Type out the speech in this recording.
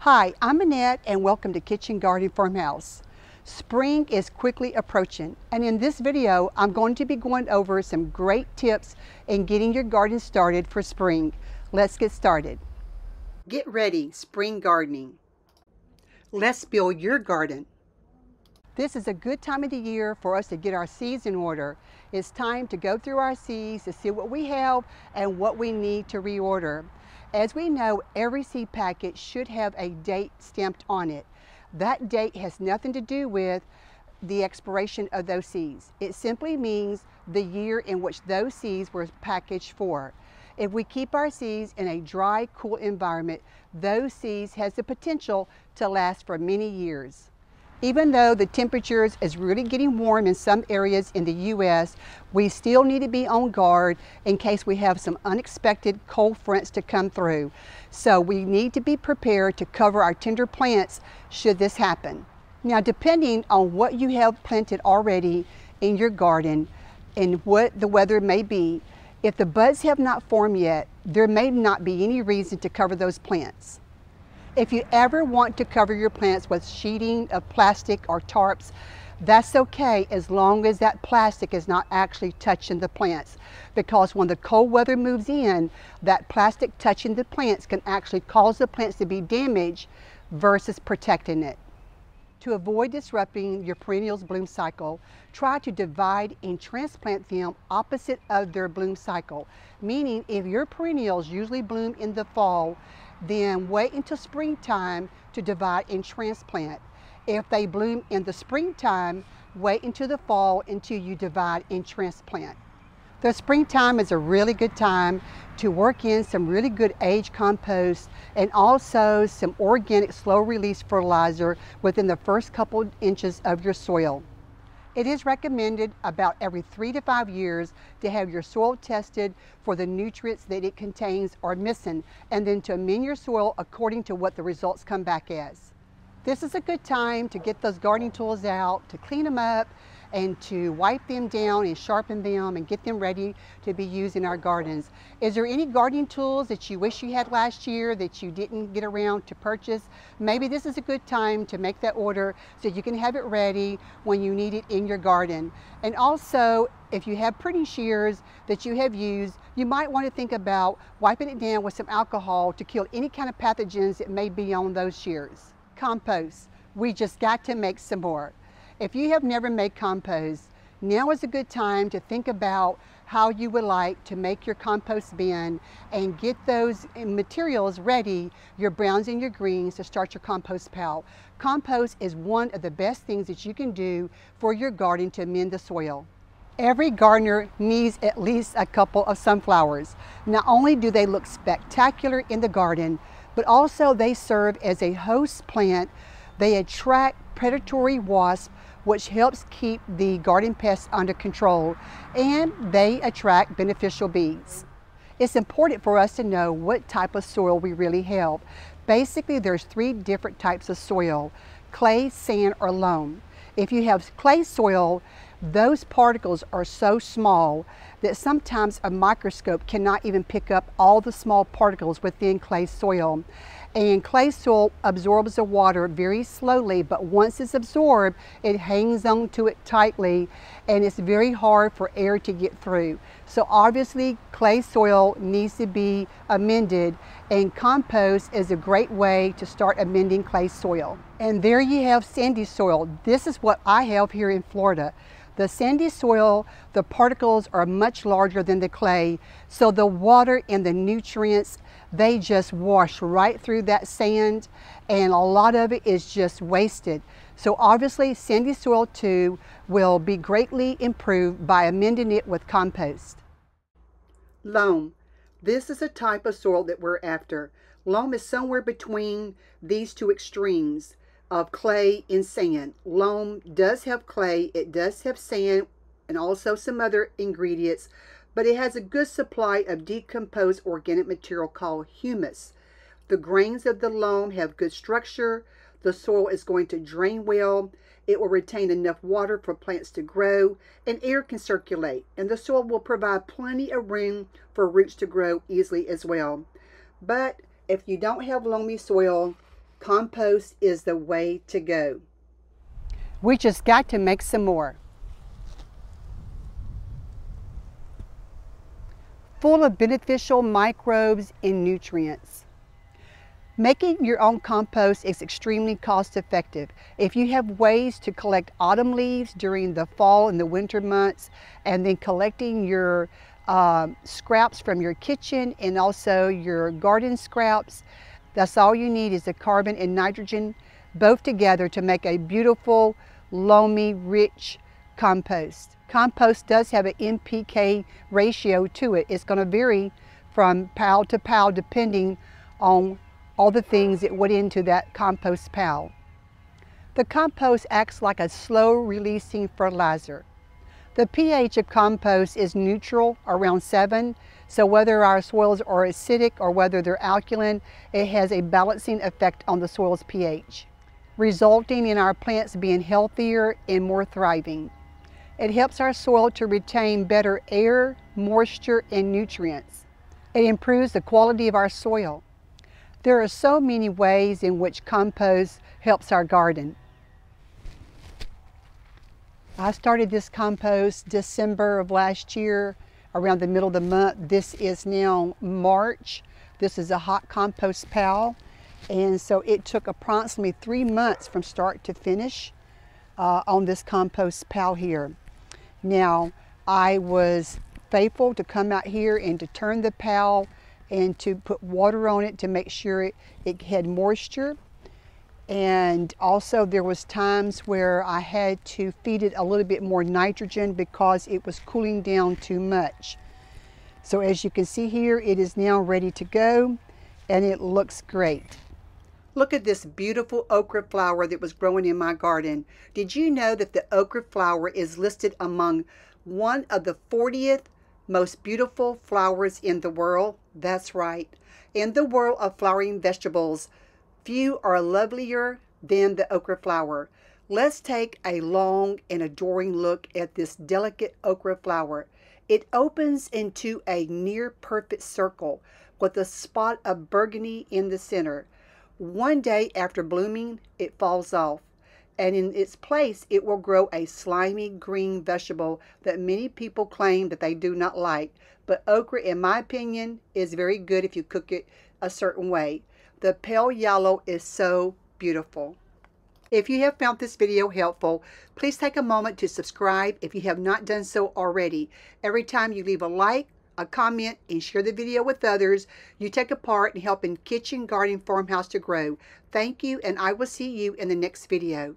Hi, I'm Annette and welcome to Kitchen Garden Farmhouse. Spring is quickly approaching, and in this video I'm going to be going over some great tips in getting your garden started for spring. Let's get started. Get ready, spring gardening. Let's build your garden. This is a good time of the year for us to get our seeds in order. It's time to go through our seeds to see what we have and what we need to reorder. As we know, every seed packet should have a date stamped on it. That date has nothing to do with the expiration of those seeds. It simply means the year in which those seeds were packaged for. If we keep our seeds in a dry, cool environment, those seeds has the potential to last for many years. Even though the temperatures is really getting warm in some areas in the U.S., we still need to be on guard in case we have some unexpected cold fronts to come through. So we need to be prepared to cover our tender plants should this happen. Now, depending on what you have planted already in your garden and what the weather may be, if the buds have not formed yet, there may not be any reason to cover those plants. If you ever want to cover your plants with sheeting of plastic or tarps, that's okay as long as that plastic is not actually touching the plants. Because when the cold weather moves in, that plastic touching the plants can actually cause the plants to be damaged versus protecting it. To avoid disrupting your perennials' bloom cycle, try to divide and transplant them opposite of their bloom cycle. Meaning, if your perennials usually bloom in the fall, then wait until springtime to divide and transplant. If they bloom in the springtime, wait until the fall until you divide and transplant. The springtime is a really good time to work in some really good aged compost and also some organic slow release fertilizer within the first couple inches of your soil. It is recommended about every 3 to 5 years to have your soil tested for the nutrients that it contains or missing, and then to amend your soil according to what the results come back as. This is a good time to get those gardening tools out, to clean them up, and to wipe them down and sharpen them and get them ready to be used in our gardens. Is there any gardening tools that you wish you had last year that you didn't get around to purchase? Maybe this is a good time to make that order so you can have it ready when you need it in your garden. And also, if you have pruning shears that you have used, you might want to think about wiping it down with some alcohol to kill any kind of pathogens that may be on those shears. Compost. We just got to make some more. If you have never made compost, now is a good time to think about how you would like to make your compost bin and get those materials ready, your browns and your greens, to start your compost pile. Compost is one of the best things that you can do for your garden to amend the soil. Every gardener needs at least a couple of sunflowers. Not only do they look spectacular in the garden, but also they serve as a host plant. They attract predatory wasps, which helps keep the garden pests under control, and they attract beneficial bees. It's important for us to know what type of soil we really have. Basically, there's 3 different types of soil: clay, sand, or loam. If you have clay soil, those particles are so small that sometimes a microscope cannot even pick up all the small particles within clay soil. And clay soil absorbs the water very slowly, but once it's absorbed, it hangs on to it tightly, and it's very hard for air to get through. So obviously, clay soil needs to be amended, and compost is a great way to start amending clay soil. And there you have sandy soil. This is what I have here in Florida. The sandy soil, the particles are much larger than the clay, so the water and the nutrients, they just wash right through that sand, and a lot of it is just wasted. So obviously, sandy soil too will be greatly improved by amending it with compost. Loam. This is a type of soil that we're after. Loam is somewhere between these 2 extremes of clay and sand. Loam does have clay, it does have sand, and also some other ingredients, but it has a good supply of decomposed organic material called humus. The grains of the loam have good structure, the soil is going to drain well, it will retain enough water for plants to grow, and air can circulate, and the soil will provide plenty of room for roots to grow easily as well. But if you don't have loamy soil, compost is the way to go. We just got to make some more. Full of beneficial microbes and nutrients. Making your own compost is extremely cost effective. If you have ways to collect autumn leaves during the fall and the winter months, and then collecting your scraps from your kitchen and also your garden scraps, that's all you need is the carbon and nitrogen both together to make a beautiful, loamy, rich compost. Compost does have an NPK ratio to it. It's going to vary from pile to pile depending on all the things that went into that compost pile. The compost acts like a slow releasing fertilizer. The pH of compost is neutral, around 7, so whether our soils are acidic or whether they're alkaline, it has a balancing effect on the soil's pH, resulting in our plants being healthier and more thriving. It helps our soil to retain better air, moisture, and nutrients. It improves the quality of our soil. There are so many ways in which compost helps our garden. I started this compost December of last year, around the middle of the month. This is now March. This is a hot compost pile. And so it took approximately 3 months from start to finish on this compost pile here. Now, I was faithful to come out here and to turn the pile and to put water on it to make sure it had moisture. And also there was times where I had to feed it a little bit more nitrogen because it was cooling down too much. So as you can see here, it is now ready to go and it looks great. Look at this beautiful okra flower that was growing in my garden. Did you know that the okra flower is listed among one of the 40th most beautiful flowers in the world? That's right. In the world of flowering vegetables, few are lovelier than the okra flower. Let's take a long and adoring look at this delicate okra flower. It opens into a near perfect circle with a spot of burgundy in the center. One day after blooming, it falls off, and in its place it will grow a slimy green vegetable that many people claim that they do not like. But okra, in my opinion, is very good if you cook it a certain way. The pale yellow is so beautiful. If you have found this video helpful, please take a moment to subscribe if you have not done so already. Every time you leave a like, a comment, and share the video with others, you take a part in helping Kitchen Garden Farmhouse to grow. Thank you, and I will see you in the next video.